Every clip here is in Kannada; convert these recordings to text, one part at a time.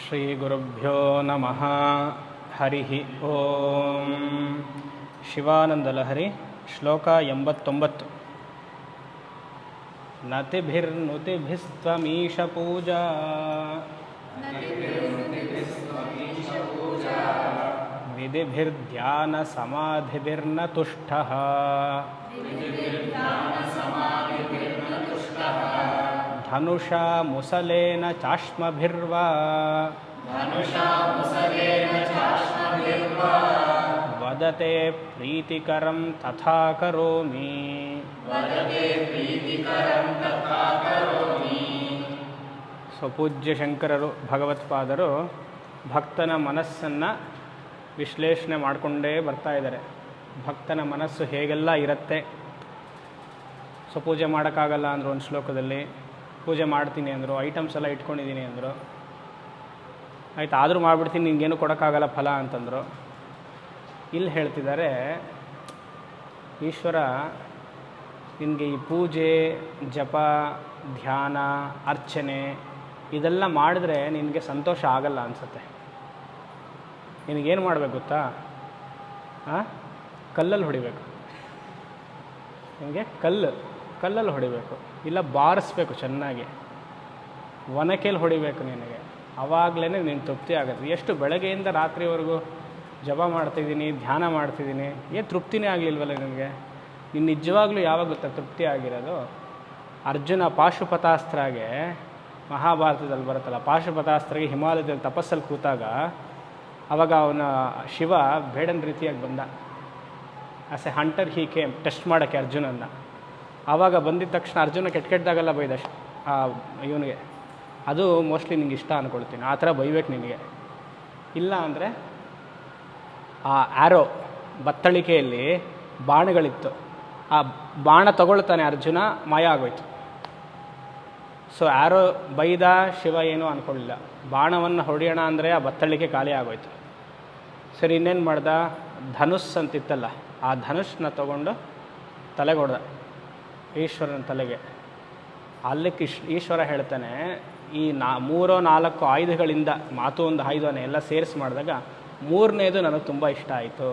ಶ್ರೀಗುರುಭ್ಯೋ ನಮಃ. ಹರಿ ಓಂ. ಶಿವಾನಂದಲಹರಿ ಶ್ಲೋಕ 89. ನತಿಭಿರ್ನುತಿಭಿಸ್ತ್ವಮೀಶ ಪೂಜಾ ವಿಧಿಭಿರ್ಧ್ಯಾನ ಸಮಾಧಿಭಿರ್ನ ತುಷ್ಟಃ ಧನುಷಾ ಮುಸಲೇನ ಚಾಶ್ಮಭಿರ್ವಾ ವದತೆ ಪ್ರೀತಿಕರಂ ತಥಾ ಕರೋಮಿ. ಸ್ವಪೂಜ್ಯ ಶಂಕರರು ಭಗವತ್ಪಾದರು ಭಕ್ತನ ಮನಸ್ಸನ್ನು ವಿಶ್ಲೇಷಣೆ ಮಾಡಿಕೊಂಡೇ ಬರ್ತಾ ಇದ್ದಾರೆ. ಭಕ್ತನ ಮನಸ್ಸು ಹೇಗೆಲ್ಲ ಇರುತ್ತೆ. ಸ್ವಪೂಜೆ ಮಾಡೋಕ್ಕಾಗಲ್ಲ ಅಂದರು ಒಂದು ಶ್ಲೋಕದಲ್ಲಿ, ಪೂಜೆ ಮಾಡ್ತೀನಿ ಅಂದರು, ಐಟಮ್ಸ್ ಎಲ್ಲ ಇಟ್ಕೊಂಡಿದ್ದೀನಿ ಅಂದರು. ಆಯ್ತು, ಆದರೂ ಮಾಡಿಬಿಡ್ತೀನಿ, ನಿನಗೇನು ಕೊಡೋಕ್ಕಾಗಲ್ಲ ಫಲ ಅಂತಂದರು. ಇಲ್ಲಿ ಹೇಳ್ತಿದ್ದಾರೆ, ಈಶ್ವರ ನಿನಗೆ ಈ ಪೂಜೆ, ಜಪ, ಧ್ಯಾನ, ಅರ್ಚನೆ ಇದೆಲ್ಲ ಮಾಡಿದ್ರೆ ನಿನಗೆ ಸಂತೋಷ ಆಗಲ್ಲ ಅನಿಸುತ್ತೆ. ನಿನಗೇನು ಮಾಡಬೇಕು ಗೊತ್ತಾ? ಕಲ್ಲಲ್ಲಿ ಹೊಡಿಬೇಕು. ನಿನಗೆ ಕಲ್ಲಲ್ಲಿ ಹೊಡಿಬೇಕು, ಇಲ್ಲ ಬಾರಿಸ್ಬೇಕು ಚೆನ್ನಾಗಿ, ಒನಕೆಯಲ್ಲಿ ಹೊಡಿಬೇಕು ನಿನಗೆ. ಆವಾಗಲೇ ನೀನು ತೃಪ್ತಿ ಆಗುತ್ತೆ. ಎಷ್ಟು ಬೆಳಗ್ಗೆಯಿಂದ ರಾತ್ರಿವರೆಗೂ ಜಪ ಮಾಡ್ತಿದ್ದೀನಿ, ಧ್ಯಾನ ಮಾಡ್ತಿದ್ದೀನಿ, ಏನು ತೃಪ್ತಿನೇ ಆಗಲಿಲ್ವಲ್ಲ ನಿನಗೆ? ನೀನು ನಿಜವಾಗ್ಲೂ ಯಾವಾಗ ಗೊತ್ತಾ ತೃಪ್ತಿ ಆಗಿರೋದು? ಅರ್ಜುನ ಪಾಶುಪತಾಸ್ತ್ರಾಗೆ, ಮಹಾಭಾರತದಲ್ಲಿ ಬರುತ್ತಲ್ಲ, ಪಾಶುಪತಾಸ್ತ್ರಾಗೆ ಹಿಮಾಲಯದಲ್ಲಿ ತಪಸ್ಸಲ್ಲಿ ಕೂತಾಗ ಆವಾಗ ಅವನ ಶಿವ ಬೇಡನ ರೀತಿಯಾಗಿ ಬಂದ. As A hunter Hi came test ಮಾಡೋಕ್ಕೆ ಅರ್ಜುನನ್ನ. ಆವಾಗ ಬಂದಿದ್ದ ತಕ್ಷಣ ಅರ್ಜುನ ಕೆಟ್ಟದಾಗೆಲ್ಲ ಬೈದ ಇವನಿಗೆ. ಅದು ಮೋಸ್ಟ್ಲಿ ನಿಂಗೆ ಇಷ್ಟ ಅಂದ್ಕೊಳ್ತೀನಿ, ಆ ಥರ ಬೈಬೇಕು ನಿನಗೆ. ಇಲ್ಲ ಅಂದರೆ ಆ ಆ್ಯರೋ ಬತ್ತಳಿಕೆಯಲ್ಲಿ ಬಾಣಗಳಿತ್ತು, ಆ ಬಾಣ ತಗೊಳ್ತಾನೆ ಅರ್ಜುನ, ಮಾಯ ಆಗೋಯ್ತು. ಸೊ ಆ್ಯರೋ ಬೈದ, ಶಿವ ಏನೂ ಅಂದ್ಕೊಳ್ಳಿಲ್ಲ. ಬಾಣವನ್ನು ಹೊಡೆಯೋಣ ಅಂದರೆ ಆ ಬತ್ತಳಿಕೆ ಖಾಲಿ ಆಗೋಯ್ತು. ಸರಿ, ಇನ್ನೇನು ಮಾಡ್ದ? ಧನುಷ್ ಅಂತಿತ್ತಲ್ಲ, ಆ ಧನುಷನ್ನ ತಗೊಂಡು ತಲೆಗೆ ಹೊಡೆದ, ಈಶ್ವರನ ತಲೆಗೆ. ಅಲ್ಲಿಕ್ಕೆ ಈಶ್ವರ ಹೇಳ್ತಾನೆ, ಈ 3-4 ಆಯುಧಗಳಿಂದ, ಮಾತು ಒಂದು ಆಯುಧನೇ ಎಲ್ಲ ಸೇರಿಸಿ ಮಾಡಿದಾಗ 3ನೇದು ನನಗೆ ತುಂಬ ಇಷ್ಟ ಆಯಿತು.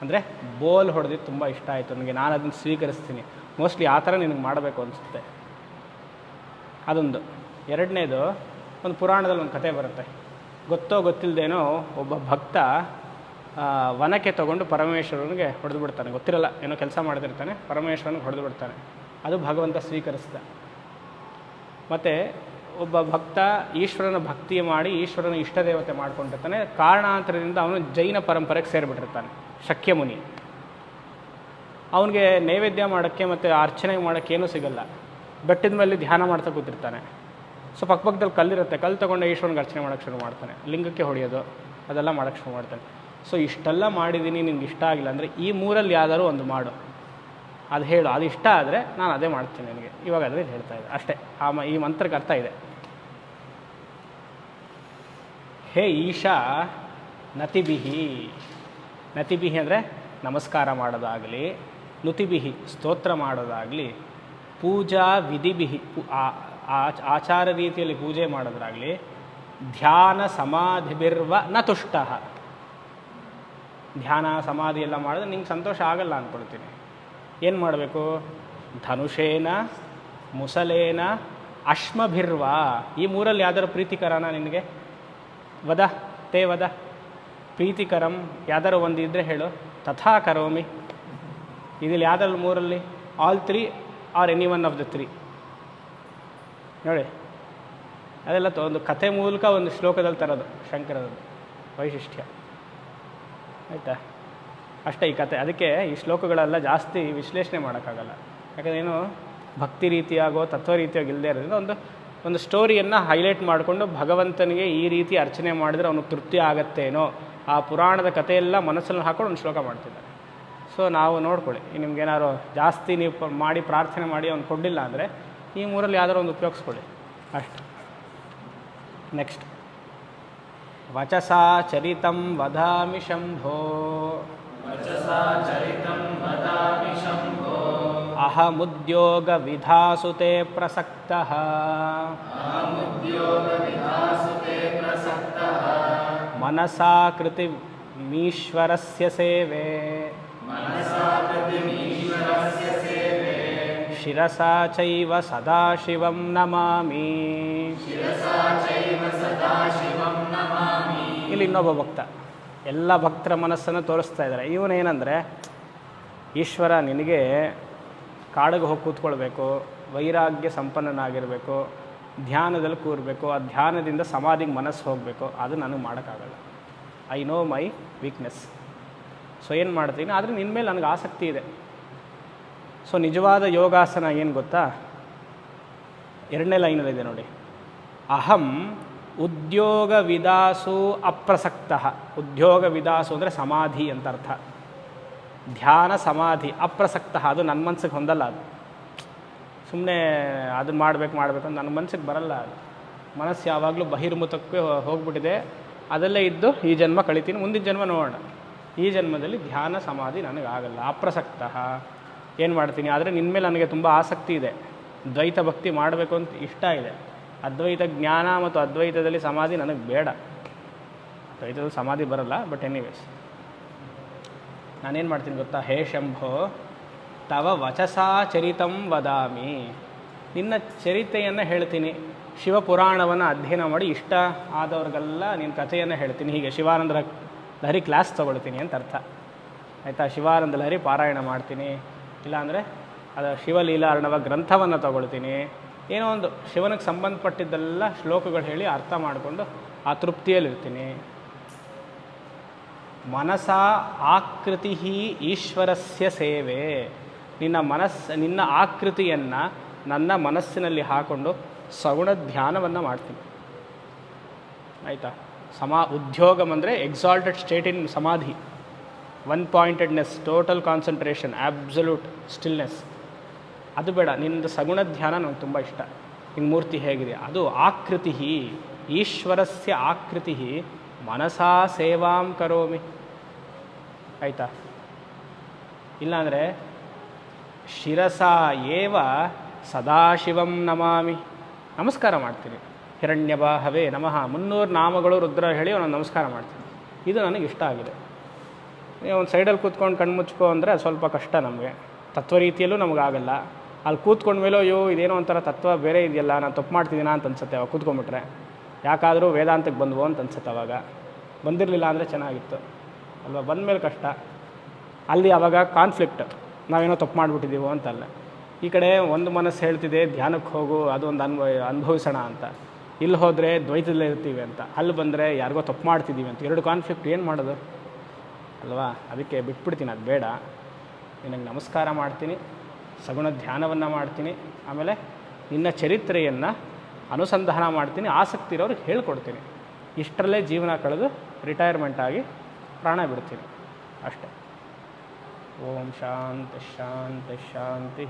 ಅಂದರೆ ಬೋಲ್ ಹೊಡೆದಿದ್ದು ತುಂಬ ಇಷ್ಟ ಆಯಿತು ನನಗೆ, ನಾನು ಅದನ್ನು ಸ್ವೀಕರಿಸ್ತೀನಿ. ಮೋಸ್ಟ್ಲಿ ಆ ಥರ ನಿನಗೆ ಮಾಡಬೇಕು ಅನಿಸುತ್ತೆ. ಅದೊಂದು. 2ನೇದು, ಒಂದು ಪುರಾಣದಲ್ಲಿ ಒಂದು ಕತೆ ಬರುತ್ತೆ. ಗೊತ್ತೋ ಗೊತ್ತಿಲ್ಲದೇನೋ ಒಬ್ಬ ಭಕ್ತ ವನಕ್ಕೆ ತೊಗೊಂಡು ಪರಮೇಶ್ವರನಿಗೆ ಹೊಡೆದು ಬಿಡ್ತಾನೆ. ಗೊತ್ತಿರಲ್ಲ, ಏನೋ ಕೆಲಸ ಮಾಡ್ತಿರ್ತಾನೆ, ಪರಮೇಶ್ವರನಿಗೆ ಹೊಡೆದು ಬಿಡ್ತಾನೆ. ಅದು ಭಗವಂತ ಸ್ವೀಕರಿಸ್ದ. ಮತ್ತು ಒಬ್ಬ ಭಕ್ತ ಈಶ್ವರನ ಭಕ್ತಿ ಮಾಡಿ ಈಶ್ವರನ ಇಷ್ಟ ದೇವತೆ ಮಾಡ್ಕೊಂಡಿರ್ತಾನೆ. ಕಾರಣಾಂತರದಿಂದ ಅವನು ಜೈನ ಪರಂಪರೆಗೆ ಸೇರಿಬಿಟ್ಟಿರ್ತಾನೆ, ಶಕ್ಯಮುನಿ. ಅವನಿಗೆ ನೈವೇದ್ಯ ಮಾಡೋಕ್ಕೆ ಮತ್ತು ಅರ್ಚನೆ ಮಾಡೋಕ್ಕೆ ಏನೂ ಸಿಗಲ್ಲ. ಬೆಟ್ಟದ ಮೇಲೆ ಧ್ಯಾನ ಮಾಡ್ತಾ ಕೂತಿರ್ತಾನೆ. ಸೊ ಪಕ್ಕದಲ್ಲಿ ಕಲ್ಲಿರುತ್ತೆ, ಕಲ್ಲು ತೊಗೊಂಡು ಈಶ್ವರನಿಗೆ ಅರ್ಚನೆ ಮಾಡೋಕ್ಕೆ ಶುರು ಮಾಡ್ತಾನೆ. ಲಿಂಗಕ್ಕೆ ಹೊಡೆಯೋದು ಅದೆಲ್ಲ ಮಾಡೋಕ್ಕೆ ಶುರು ಮಾಡ್ತಾನೆ. ಸೊ ಇಷ್ಟೆಲ್ಲ ಮಾಡಿದ್ದೀನಿ, ನಿನ್ಗೆ ಇಷ್ಟ ಆಗಿಲ್ಲ ಅಂದರೆ ಈ 3ರಲ್ಲಿ ಯಾವ್ದಾದ್ರು ಒಂದು ಮಾಡು, ಅದು ಹೇಳು. ಅದು ಇಷ್ಟ ಆದರೆ ನಾನು ಅದೇ ಮಾಡ್ತೀನಿ ನನಗೆ. ಇವಾಗ ಅದ್ರಲ್ಲಿ ಹೇಳ್ತಾ ಇದೆ ಅಷ್ಟೇ. ಈ ಮಂತ್ರಕ್ಕೆ ಅರ್ಥ ಇದೆ. ಹೇ ಈಶಾ ನತಿಬಿಹಿ. ನತಿಬಿಹಿ ಅಂದರೆ ನಮಸ್ಕಾರ ಮಾಡೋದಾಗಲಿ, ನುತಿಬಿಹಿ ಸ್ತೋತ್ರ ಮಾಡೋದಾಗಲಿ, ಪೂಜಾ ವಿಧಿಬಿಹಿ ಆಚಾರ ರೀತಿಯಲ್ಲಿ ಪೂಜೆ ಮಾಡೋದಾಗಲಿ, ಧ್ಯಾನ ಸಮಾಧಿಭಿರ್ವ ನ ತುಷ್ಟಃ. ಧ್ಯಾನ ಸಮಾಧಿ ಎಲ್ಲ ಮಾಡಿದ್ರೆ ನಿಂಗೆ ಸಂತೋಷ ಆಗಲ್ಲ ಅಂದ್ಕೊಳ್ತೀನಿ. ಏನು ಮಾಡಬೇಕು? ಧನುಷೇನ ಮುಸಲೇನ ಅಶ್ಮಭಿರ್ವ. ಈ 3ರಲ್ಲಿ ಯಾವ್ದಾದ್ರು ಪ್ರೀತಿಕರನ ನಿನಗೆ? ವದ ತೇ ವದ. ಪ್ರೀತಿಕರಂ ಯಾವ್ದಾರು ಒಂದು ಇದ್ದರೆ ಹೇಳು. ತಥಾ ಕರೋಮಿ. ಇದಿಲ್ಲಿ ಯಾವ್ದ್ರಲ್ಲಿ 3ರಲ್ಲಿ? All 3 or any one of the 3 ನೋಡಿ. ಅದೆಲ್ಲ ಒಂದು ಕಥೆ ಮೂಲಕ ಒಂದು ಶ್ಲೋಕದಲ್ಲಿ ತರೋದು ಶಂಕರದ್ದು ವೈಶಿಷ್ಟ್ಯ. ಆಯಿತಾ? ಅಷ್ಟೇ ಈ ಕತೆ. ಅದಕ್ಕೆ ಈ ಶ್ಲೋಕಗಳೆಲ್ಲ ಜಾಸ್ತಿ ವಿಶ್ಲೇಷಣೆ ಮಾಡೋಕ್ಕಾಗಲ್ಲ. ಯಾಕಂದರೆ ಏನು ಭಕ್ತಿ ರೀತಿಯಾಗೋ ತತ್ವ ರೀತಿಯಾಗಿ ಇಲ್ಲದೆ ಇರೋದ್ರಿಂದ ಒಂದು ಸ್ಟೋರಿಯನ್ನು ಹೈಲೈಟ್ ಮಾಡಿಕೊಂಡು ಭಗವಂತನಿಗೆ ಈ ರೀತಿ ಅರ್ಚನೆ ಮಾಡಿದ್ರೆ ಅವನಿಗೆ ತೃಪ್ತಿ ಆಗತ್ತೇನೋ, ಆ ಪುರಾಣದ ಕಥೆಯೆಲ್ಲ ಮನಸ್ಸಲ್ಲಿ ಹಾಕೊಂಡು ಒಂದು ಶ್ಲೋಕ ಮಾಡ್ತಿದ್ದಾರೆ. ಸೊ ನಾವು ನೋಡ್ಕೊಳ್ಳಿ, ನಿಮ್ಗೇನಾದ್ರು ಜಾಸ್ತಿ ನೀವು ಮಾಡಿ ಪ್ರಾರ್ಥನೆ ಮಾಡಿ ಅವ್ನು ಕೊಡಲಿಲ್ಲ ಅಂದರೆ ಈ 3ರಲ್ಲಿ ಯಾವ್ದಾರು ಒಂದು ಉಪಯೋಗಿಸ್ಕೊಳ್ಳಿ ಅಷ್ಟು. ನೆಕ್ಸ್ಟ್, ವಚಸಾ ಚರಿತಂ ವದಾಮಿ ಶಂಭೋ ಅಹಮುದ್ಯೋಗ ವಿಧಾಸುತೆ ಪ್ರಸಕ್ತಃ ಮನಸಾ ಕೃತಿ ಮೀಶ್ವರಸ್ಯ ಸೇವೆ ಶಿರಸಾ ಚೈವ ಸದಾಶಿವಂ ನಮಾಮಿ. ಇಲ್ಲಿ ಇನ್ನೊಬ್ಬ ಭಕ್ತ, ಎಲ್ಲ ಭಕ್ತರ ಮನಸ್ಸನ್ನು ತೋರಿಸ್ತಾ ಇದ್ದಾರೆ. ಇವನೇನೆಂದರೆ, ಈಶ್ವರ ನಿನಗೆ ಕಾಡಿಗೆ ಹೋಗಿ ಕೂತ್ಕೊಳ್ಬೇಕು, ವೈರಾಗ್ಯ ಸಂಪನ್ನನಾಗಿರಬೇಕು, ಧ್ಯಾನದಲ್ಲಿ ಕೂರಬೇಕು, ಆ ಧ್ಯಾನದಿಂದ ಸಮಾಧಿಗೆ ಮನಸ್ಸು ಹೋಗಬೇಕು, ಅದು ನನಗೆ ಮಾಡೋಕ್ಕಾಗಲ್ಲ. I know my weakness. So ಏನು ಮಾಡ್ತೀನಿ, ಆದರೆ ನಿನ್ನ ಮೇಲೆ ನನಗೆ ಆಸಕ್ತಿ ಇದೆ. ಸೊ ನಿಜವಾದ ಯೋಗಾಸನ ಏನು ಗೊತ್ತಾ, 2ನೇ ಲೈನಲ್ಲಿದೆ ನೋಡಿ. ಅಹಂ ಉದ್ಯೋಗ ವಿದಾಸು ಅಪ್ರಸಕ್ತಃ. ಉದ್ಯೋಗ ವಿದಾಸು ಅಂದರೆ ಸಮಾಧಿ ಅಂತ ಅರ್ಥ. ಧ್ಯಾನ ಸಮಾಧಿ, ಅಪ್ರಸಕ್ತಃ ಅದು ನನ್ನ ಮನಸ್ಸಿಗೆ ಹೊಂದಲ್ಲ. ಅದು ಸುಮ್ಮನೆ ಅದನ್ನು ಮಾಡಬೇಕು ಅಂತ ನನ್ನ ಮನಸ್ಸಿಗೆ ಬರಲ್ಲ. ಅದು ಮನಸ್ಸು ಯಾವಾಗಲೂ ಬಹಿರ್ಮುಖಕ್ಕೆ ಹೋಗ್ಬಿಟ್ಟಿದೆ. ಅದಲ್ಲೇ ಇದ್ದು ಈ ಜನ್ಮ ಕಳಿತೀನಿ, ಮುಂದಿನ ಜನ್ಮ ನೋಡೋಣ. ಈ ಜನ್ಮದಲ್ಲಿ ಧ್ಯಾನ ಸಮಾಧಿ ನನಗಾಗಲ್ಲ, ಅಪ್ರಸಕ್ತಃ. ಏನು ಮಾಡ್ತೀನಿ, ಆದರೆ ನಿನ್ನ ಮೇಲೆ ನನಗೆ ತುಂಬ ಆಸಕ್ತಿ ಇದೆ, ದ್ವೈತ ಭಕ್ತಿ ಮಾಡಬೇಕು ಅಂತ ಇಷ್ಟ ಇದೆ. ಅದ್ವೈತ ಜ್ಞಾನ ಮತ್ತು ಅದ್ವೈತದಲ್ಲಿ ಸಮಾಧಿ ನನಗೆ ಬೇಡ. ದ್ವೈತದಲ್ಲಿ ಸಮಾಧಿ ಬರಲ್ಲ, ಬಟ್ ಎನಿವೇಸ್ ನಾನೇನು ಮಾಡ್ತೀನಿ ಗೊತ್ತಾ, ಹೇ ಶಂಭೋ ತವ ವಚಸಾ ಚರಿತಂ ವದಾಮಿ. ನಿನ್ನ ಚರಿತೆಯನ್ನು ಹೇಳ್ತೀನಿ, ಶಿವಪುರಾಣವನ್ನು ಅಧ್ಯಯನ ಮಾಡಿ ಇಷ್ಟ ಆದವ್ರಿಗೆಲ್ಲ ನಿನ್ನ ಕಥೆಯನ್ನು ಹೇಳ್ತೀನಿ. ಹೀಗೆ ಶಿವಾನಂದ ಲಹರಿ ಕ್ಲಾಸ್ ತೊಗೊಳ್ತೀನಿ ಅಂತ ಅರ್ಥ ಆಯಿತಾ. ಶಿವಾನಂದ ಲಹರಿ ಪಾರಾಯಣ ಮಾಡ್ತೀನಿ, ಇಲ್ಲಾಂದರೆ ಅದು ಶಿವಲೀಲಾರ್ಣವ ಗ್ರಂಥವನ್ನು ತೊಗೊಳ್ತೀನಿ. ಏನೋ ಒಂದು ಶಿವನಿಗೆ ಸಂಬಂಧಪಟ್ಟಿದ್ದೆಲ್ಲ ಶ್ಲೋಕಗಳು ಹೇಳಿ ಅರ್ಥ ಮಾಡಿಕೊಂಡು ಆ ತೃಪ್ತಿಯಲ್ಲಿರ್ತೀನಿ. ಮನಸಾ ಆಕೃತಿ ಈಶ್ವರಸ್ಯ ಸೇವೆ. ನಿನ್ನ ಆಕೃತಿಯನ್ನು ನನ್ನ ಮನಸ್ಸಿನಲ್ಲಿ ಹಾಕ್ಕೊಂಡು ಸಗುಣ ಧ್ಯಾನವನ್ನು ಮಾಡ್ತೀನಿ ಆಯಿತಾ. ಉದ್ಯೋಗಂ ಅಂದರೆ exalted state in samadhi, one pointedness, total concentration, absolute stillness. ಅದು ಬೇಡ, ನಿನ್ನದು ಸಗುಣ ಧ್ಯಾನ ನನಗೆ ತುಂಬ ಇಷ್ಟ. ನಿನ್ನ ಮೂರ್ತಿ ಹೇಗಿದೆ, ಅದು ಆಕೃತಿ, ಈಶ್ವರಸ್ಯ ಆಕೃತಿ ಮನಸಾ ಸೇವಾಂ ಕರೋಮಿ ಆಯಿತಾ. ಇಲ್ಲಾಂದರೆ ಶಿರಸಾ ಏವ ಸದಾಶಿವಂ ನಮಾಮಿ, ನಮಸ್ಕಾರ ಮಾಡ್ತೀನಿ. ಹಿರಣ್ಯಬಾಹವೇ ನಮಃ 300 ನಾಮಗಳು ರುದ್ರ ಹೇಳಿ ನಾನು ನಮಸ್ಕಾರ ಮಾಡ್ತೀನಿ. ಇದು ನನಗೆ ಇಷ್ಟ ಆಗಿದೆ. ಒಂದು ಸೈಡಲ್ಲಿ ಕೂತ್ಕೊಂಡು ಕಣ್ಣು ಮುಚ್ಕೋ ಅಂದರೆ ಸ್ವಲ್ಪ ಕಷ್ಟ ನಮಗೆ, ತತ್ವ ರೀತಿಯಲ್ಲೂ ನಮಗಾಗಲ್ಲ. ಅಲ್ಲಿ ಕೂತ್ಕೊಂಡ್ಮೇಲೋ ಅಯ್ಯೋ ಇದೇನೋ ಒಂಥರ ತತ್ವ ಬೇರೆ ಇದೆಯಲ್ಲ, ನಾನು ತಪ್ಪು ಮಾಡ್ತಿದ್ದೀನ ಅಂತ ಅನ್ಸುತ್ತೆ. ಅವಾಗ ಕೂತ್ಕೊಂಡ್ಬಿಟ್ರೆ ಯಾಕಾದರೂ ವೇದಾಂತಕ್ಕೆ ಬಂದ್ವೋ ಅಂತ ಅನ್ಸುತ್ತೆ. ಅವಾಗ ಬಂದಿರಲಿಲ್ಲ ಅಂದರೆ ಚೆನ್ನಾಗಿತ್ತು ಅಲ್ವಾ. ಬಂದಮೇಲೆ ಕಷ್ಟ. ಅಲ್ಲಿ ಆವಾಗ ಕಾನ್ಫ್ಲಿಕ್ಟ್, ನಾವೇನೋ ತಪ್ಪು ಮಾಡಿಬಿಟ್ಟಿದ್ದೀವೋ ಅಂತಲ್ಲ. ಈ ಕಡೆ ಒಂದು ಮನಸ್ಸು ಹೇಳ್ತಿದೆ ಧ್ಯಾನಕ್ಕೆ ಹೋಗು, ಅದೊಂದು ಅನುಭವಿಸೋಣ ಅಂತ. ಇಲ್ಲಿ ಹೋದರೆ ದ್ವೈತದಲ್ಲೇ ಇರ್ತೀವಿ ಅಂತ, ಅಲ್ಲಿ ಬಂದರೆ ಯಾರಿಗೋ ತಪ್ಪು ಮಾಡ್ತಿದ್ದೀವಿ ಅಂತ. 2 ಕಾನ್ಫ್ಲಿಕ್ಟ್ ಏನು ಮಾಡೋದು ಅಲ್ವಾ. ಅದಕ್ಕೆ ಬಿಟ್ಬಿಡ್ತೀನಿ, ಅದು ಬೇಡ. ನಿನಗೆ ನಮಸ್ಕಾರ ಮಾಡ್ತೀನಿ, ಸಗುಣ ಧ್ಯಾನವನ್ನು ಮಾಡ್ತೀನಿ, ಆಮೇಲೆ ನಿನ್ನ ಚರಿತ್ರೆಯನ್ನು ಅನುಸಂಧಾನ ಮಾಡ್ತೀನಿ, ಆಸಕ್ತಿ ಇರೋರಿಗೆ ಹೇಳ್ಕೊಡ್ತೀನಿ. ಇಷ್ಟರಲ್ಲೇ ಜೀವನ ಕಳೆದು ರಿಟೈರ್ಮೆಂಟ್ ಆಗಿ ಪ್ರಾಣ ಬಿಡ್ತೀನಿ ಅಷ್ಟೇ. ಓಂ ಶಾಂತಿ ಶಾಂತಿ ಶಾಂತಿ.